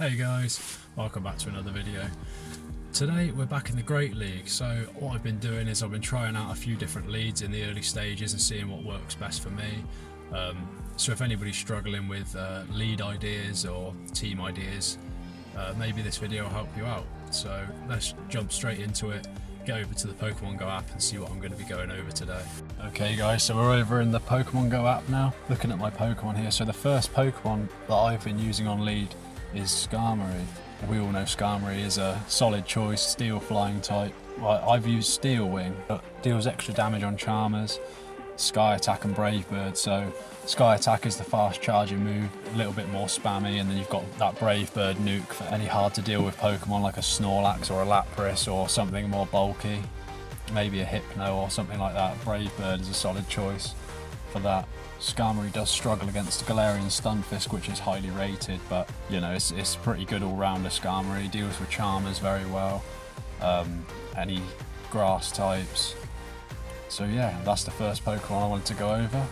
Hey guys, welcome back to another video. Today we're back in the Great League. So what I've been doing is I've been trying out a few different leads in the early stages and seeing what works best for me. So if anybody's struggling with lead ideas or team ideas, maybe this video will help you out. So let's jump straight into it, get over to the Pokemon Go app and see what I'm going to be going over today. Okay guys, so we're over in the Pokemon Go app now, looking at my Pokemon here. So the first Pokemon that I've been using on lead is Skarmory. We all know Skarmory is a solid choice, steel flying type. Well, I've used Steel Wing, but deals extra damage on Charmers, Sky Attack and Brave Bird. So Sky Attack is the fast charging move, a little bit more spammy, and then you've got that Brave Bird nuke for any hard to deal with Pokemon like a Snorlax or a Lapras or something more bulky, maybe a Hypno or something like that. Brave Bird is a solid choice for that. Skarmory does struggle against Galarian Stunfisk, which is highly rated, but you know, it's pretty good all-rounder. Skarmory deals with Charmers very well, any grass types. So yeah, that's the first Pokemon I wanted to go over.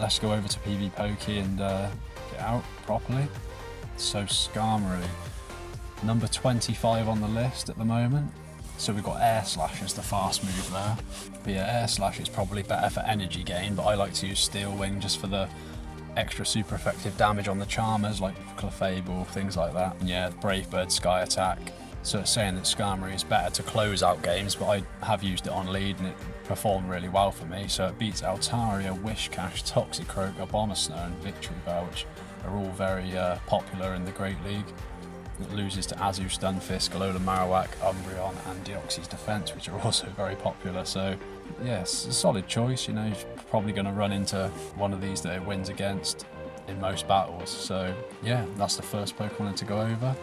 Let's go over to PvPoke and get out properly. So Skarmory, number 25 on the list at the moment. So we've got Air Slash as the fast move there. But yeah, Air Slash is probably better for energy gain, but I like to use Steel Wing just for the extra super effective damage on the Charmers like Clefable, things like that. And yeah, Brave Bird, Sky Attack. So it's saying that Skarmory is better to close out games, but I have used it on lead and it performed really well for me. So it beats Altaria, Wishcash, Toxicroak, Abomasnow and Victory Bell, which are all very popular in the Great League. It loses to Azu, Stunfisk, Alola Marowak, Umbreon and Deoxys Defense, which are also very popular. So yes, a solid choice. You know, you're probably going to run into one of these that it wins against in most battles. So yeah, that's the first Pokemon I wanted to go over.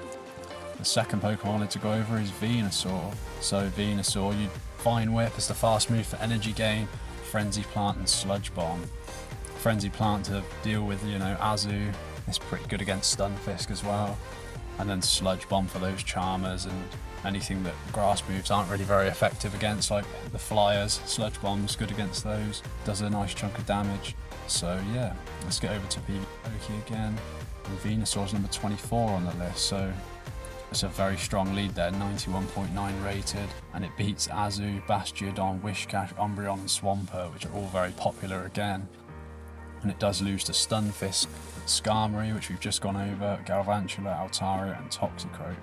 The second Pokemon I wanted to go over is Venusaur. So Venusaur, you Vine Whip as the fast move for energy gain, Frenzy Plant and Sludge Bomb. Frenzy Plant to deal with, you know, Azu. It's pretty good against Stunfisk as well. And then Sludge Bomb for those Charmers and anything that grass moves aren't really very effective against, like the Flyers. Sludge Bomb's good against those, does a nice chunk of damage. So yeah, let's get over to PvPoke again. And Venusaur's number 24 on the list, so it's a very strong lead there, 91.9 rated, and it beats Azu, Bastiodon, Wishcash, Umbreon and Swampert, which are all very popular again. And it does lose to Stunfisk, Skarmory, which we've just gone over, Galvantula, Altaria and Toxicroak.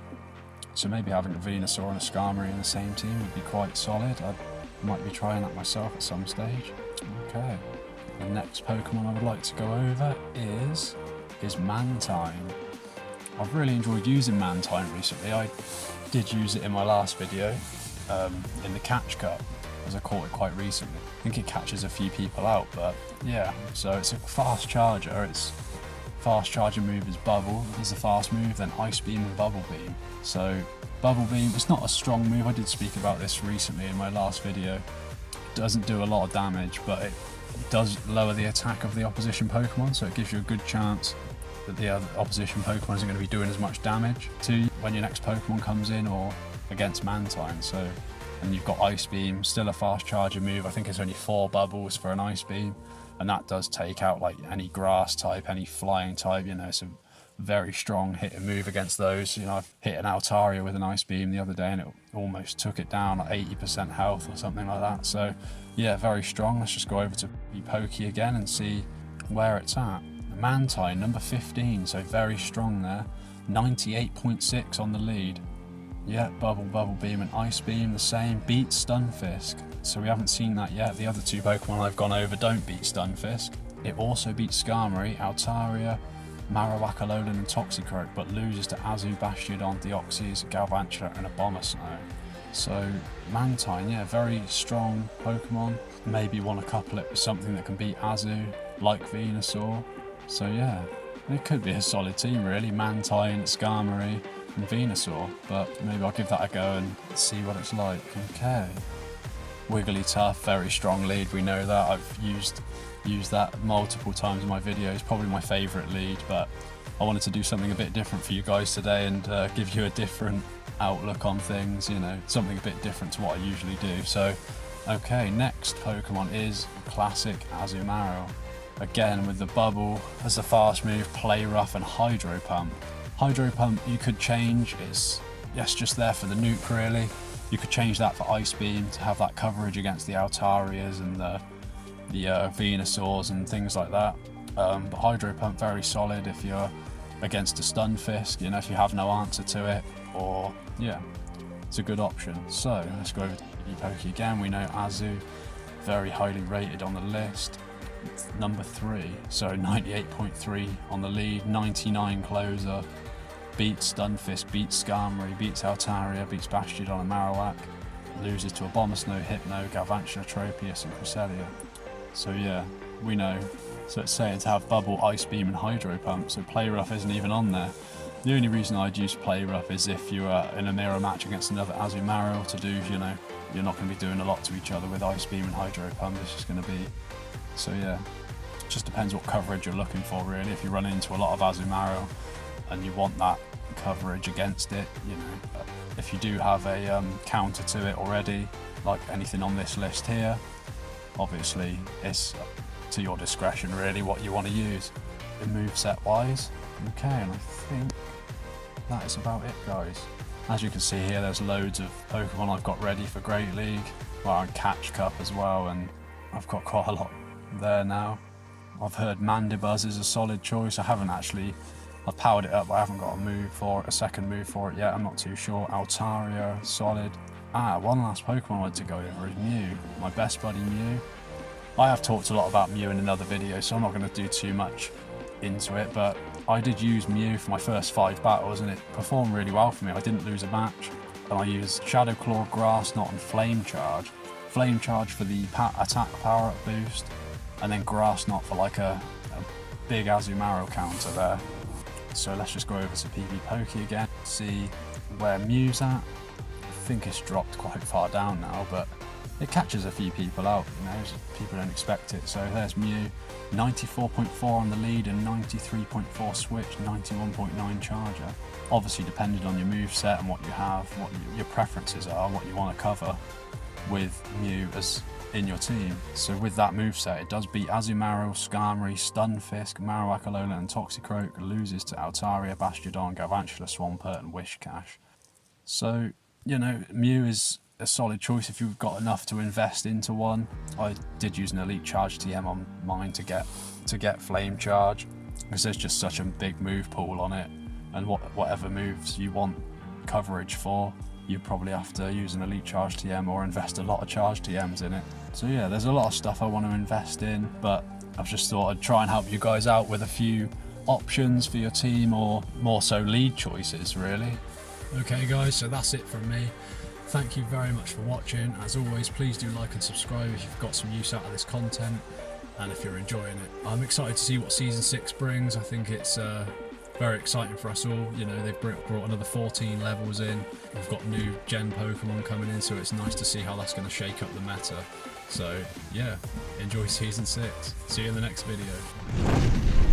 So maybe having a Venusaur and a Skarmory in the same team would be quite solid. I might be trying that myself at some stage. Okay, the next Pokemon I would like to go over is Mantine. I've really enjoyed using Mantine recently. I did use it in my last video in the Catch Cup, as I caught it quite recently. I think it catches a few people out, but yeah, so it's a fast charger. Its fast charger move is Bubble is the fast move, then Ice Beam and Bubble Beam. So Bubble Beam, it's not a strong move. I did speak about this recently in my last video. It doesn't do a lot of damage, but it does lower the attack of the opposition Pokemon, so it gives you a good chance that the other opposition Pokemon isn't going to be doing as much damage to you when your next Pokemon comes in or against Mantine. So, and you've got Ice Beam, still a fast charger move. I think it's only 4 bubbles for an Ice Beam, and that does take out like any grass type, any flying type. You know, it's a very strong hit and move against those. You know, I've hit an Altaria with an Ice Beam the other day and it almost took it down, like 80% health or something like that. So yeah, very strong. Let's just go over to PvPoke again and see where it's at. Mantine, number 15, so very strong there. 98.6 on the lead. Yeah, Bubble Beam and Ice Beam the same. Beats Stunfisk. So we haven't seen that yet. The other 2 Pokemon I've gone over don't beat Stunfisk. It also beats Skarmory, Altaria, Marowak, Alolan and Toxicroak, but loses to Azu, Bastiodon, Deoxys, Galvantula and Abomasnow. So Mantine, yeah, very strong Pokemon. Maybe want to couple it with something that can beat Azu, like Venusaur. So yeah, it could be a solid team really, Mantine, Skarmory and Venusaur, but maybe I'll give that a go and see what it's like. Okay, Wigglytuff, very strong lead, we know that. I've used that multiple times in my videos, probably my favourite lead, but I wanted to do something a bit different for you guys today and give you a different outlook on things, you know, something a bit different to what I usually do. So okay, next Pokemon is classic Azumarill. Again with the Bubble as the fast move, Play Rough and Hydro Pump. Hydro Pump you could change, it's just there for the nuke really. You could change that for Ice Beam to have that coverage against the Altarias and the Venusaurs and things like that. But Hydro Pump very solid if you're against a Stunfisk, you know, if you have no answer to it, or yeah, it's a good option. So let's go over to Poke again. We know Azu, very highly rated on the list. It's number 3, so 98.3 on the lead, 99 closer, beats Stunfisk, beats Skarmory, beats Altaria, beats Bastiodon and Marowak, loses to Abomasnow, Hypno, Galvantula, Tropius and Cresselia. So yeah, we know. So it's saying to have Bubble, Ice Beam and Hydro Pump, so Play Rough isn't even on there. The only reason I'd use Play Rough is if you are in a mirror match against another Azumarill to do, you know, you're not going to be doing a lot to each other with Ice Beam and Hydro Pump, it's just going to be. So yeah, it just depends what coverage you're looking for really. If you run into a lot of Azumarill and you want that coverage against it, you know, if you do have a counter to it already, like anything on this list here, obviously it's to your discretion really what you want to use in moveset wise. Okay, and I think that is about it, guys. As you can see here, there's loads of Pokemon I've got ready for Great League, well, and Catch Cup as well, and I've got quite a lot there now. I've heard Mandibuzz is a solid choice. I've powered it up, but I haven't got a second move for it yet. I'm not too sure. Altaria, solid. One last Pokemon I wanted to go over is Mew, my best buddy Mew. I have talked a lot about Mew in another video, so I'm not going to do too much into it, but I did use Mew for my first 5 battles and it performed really well for me. I didn't lose a match, and I used Shadow Claw, Grass Knot and Flame Charge. Flame Charge for the attack power up boost, and then Grass Knot for like a big Azumarill counter there. So let's just go over to PB Poke again, see where Mew's at. I think it's dropped quite far down now, but it catches a few people out, you know, people don't expect it. So there's Mew, 94.4 on the lead and 93.4 switch, 91.9 charger. Obviously depending on your move set and what you have, what your preferences are, what you want to cover with Mew as in your team. So with that moveset, it does beat Azumarill, Skarmory, Stunfisk, Marowak, Alola and Toxicroak, loses to Altaria, Bastiodon, Galvantula, Swampert and Wishcash. So, you know, Mew is a solid choice if you've got enough to invest into one. I did use an Elite Charge TM on mine to get Flame Charge, because there's just such a big move pool on it, and whatever moves you want coverage for, you probably have to use an Elite Charge TM or invest a lot of Charge TMs in it. So yeah, there's a lot of stuff I want to invest in, but I've just thought I'd try and help you guys out with a few options for your team, or more so lead choices really. Okay guys, so that's it from me. Thank you very much for watching. As always, please do like and subscribe if you've got some use out of this content and if you're enjoying it. I'm excited to see what Season 6 brings. I think it's very exciting for us all. You know, they've brought another 14 levels in. We've got new gen Pokemon coming in, so it's nice to see how that's going to shake up the meta. So yeah, enjoy Season 6. See you in the next video.